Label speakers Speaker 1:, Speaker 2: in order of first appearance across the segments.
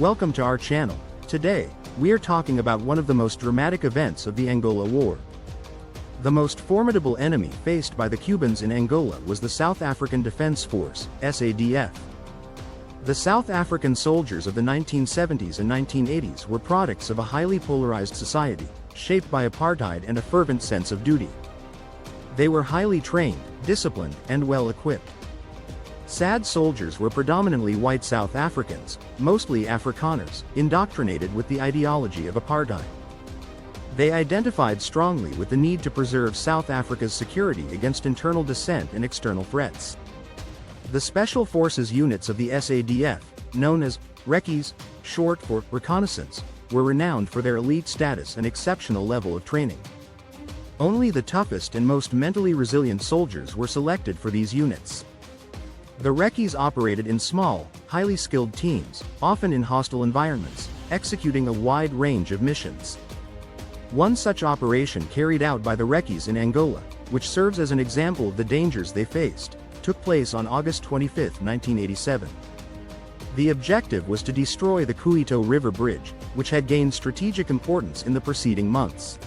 Speaker 1: Welcome to our channel. Today, we are talking about one of the most dramatic events of the Angola War. The most formidable enemy faced by the Cubans in Angola was the South African Defense Force, SADF. The South African soldiers of the 1970s and 1980s were products of a highly polarized society, shaped by apartheid and a fervent sense of duty. They were highly trained, disciplined, and well-equipped. SAD soldiers were predominantly white South Africans, mostly Afrikaners, indoctrinated with the ideology of apartheid. They identified strongly with the need to preserve South Africa's security against internal dissent and external threats. The Special Forces units of the SADF, known as Recce, short for reconnaissance, were renowned for their elite status and exceptional level of training. Only the toughest and most mentally resilient soldiers were selected for these units. The Recce operated in small, highly skilled teams, often in hostile environments, executing a wide range of missions. One such operation carried out by the Recce in Angola, which serves as an example of the dangers they faced, took place on August 25, 1987. The objective was to destroy the Cuito River Bridge, which had gained strategic importance in the preceding months.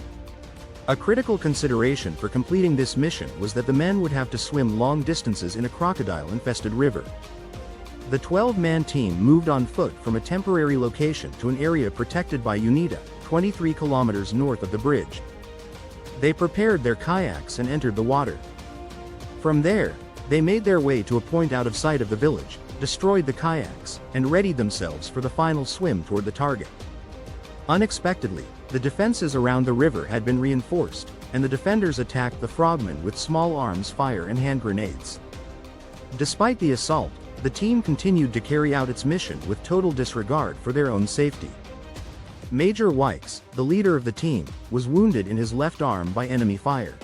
Speaker 1: A critical consideration for completing this mission was that the men would have to swim long distances in a crocodile-infested river. The 12-man team moved on foot from a temporary location to an area protected by UNITA, 23 kilometers north of the bridge. They prepared their kayaks and entered the water. From there, they made their way to a point out of sight of the village, destroyed the kayaks, and readied themselves for the final swim toward the target. Unexpectedly, the defenses around the river had been reinforced, and the defenders attacked the frogmen with small arms fire and hand grenades. Despite the assault, the team continued to carry out its mission with total disregard for their own safety. Major Wykes, the leader of the team, was wounded in his left arm by enemy fire.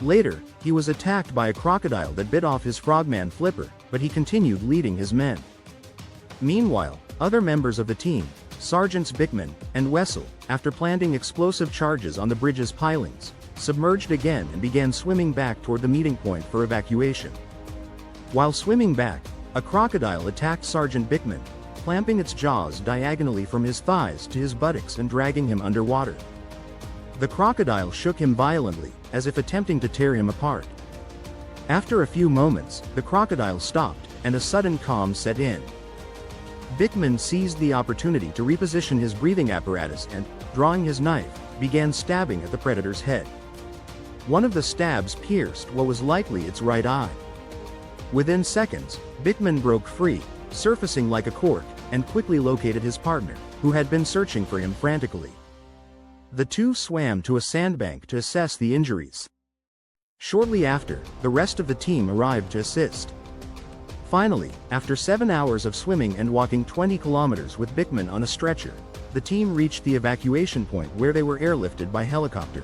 Speaker 1: Later, he was attacked by a crocodile that bit off his frogman flipper, but he continued leading his men. Meanwhile, other members of the team, Sergeants Bickman and Wessel, after planting explosive charges on the bridge's pilings, submerged again and began swimming back toward the meeting point for evacuation. While swimming back, a crocodile attacked Sergeant Bickman, clamping its jaws diagonally from his thighs to his buttocks and dragging him underwater. The crocodile shook him violently, as if attempting to tear him apart. After a few moments, the crocodile stopped, and a sudden calm set in. Bickman seized the opportunity to reposition his breathing apparatus and, drawing his knife, began stabbing at the predator's head. One of the stabs pierced what was likely its right eye. Within seconds, Bickman broke free, surfacing like a cork, and quickly located his partner, who had been searching for him frantically. The two swam to a sandbank to assess the injuries. Shortly after, the rest of the team arrived to assist. Finally, after 7 hours of swimming and walking 20 kilometers with Bickman on a stretcher, the team reached the evacuation point where they were airlifted by helicopter.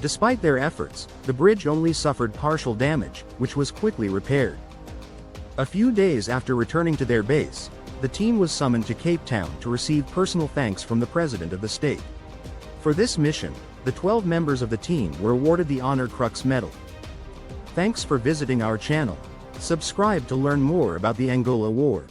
Speaker 1: Despite their efforts, the bridge only suffered partial damage, which was quickly repaired. A few days after returning to their base, the team was summoned to Cape Town to receive personal thanks from the President of the state. For this mission, the 12 members of the team were awarded the Honor Crux Medal. Thanks for visiting our channel. Subscribe to learn more about the Angola War.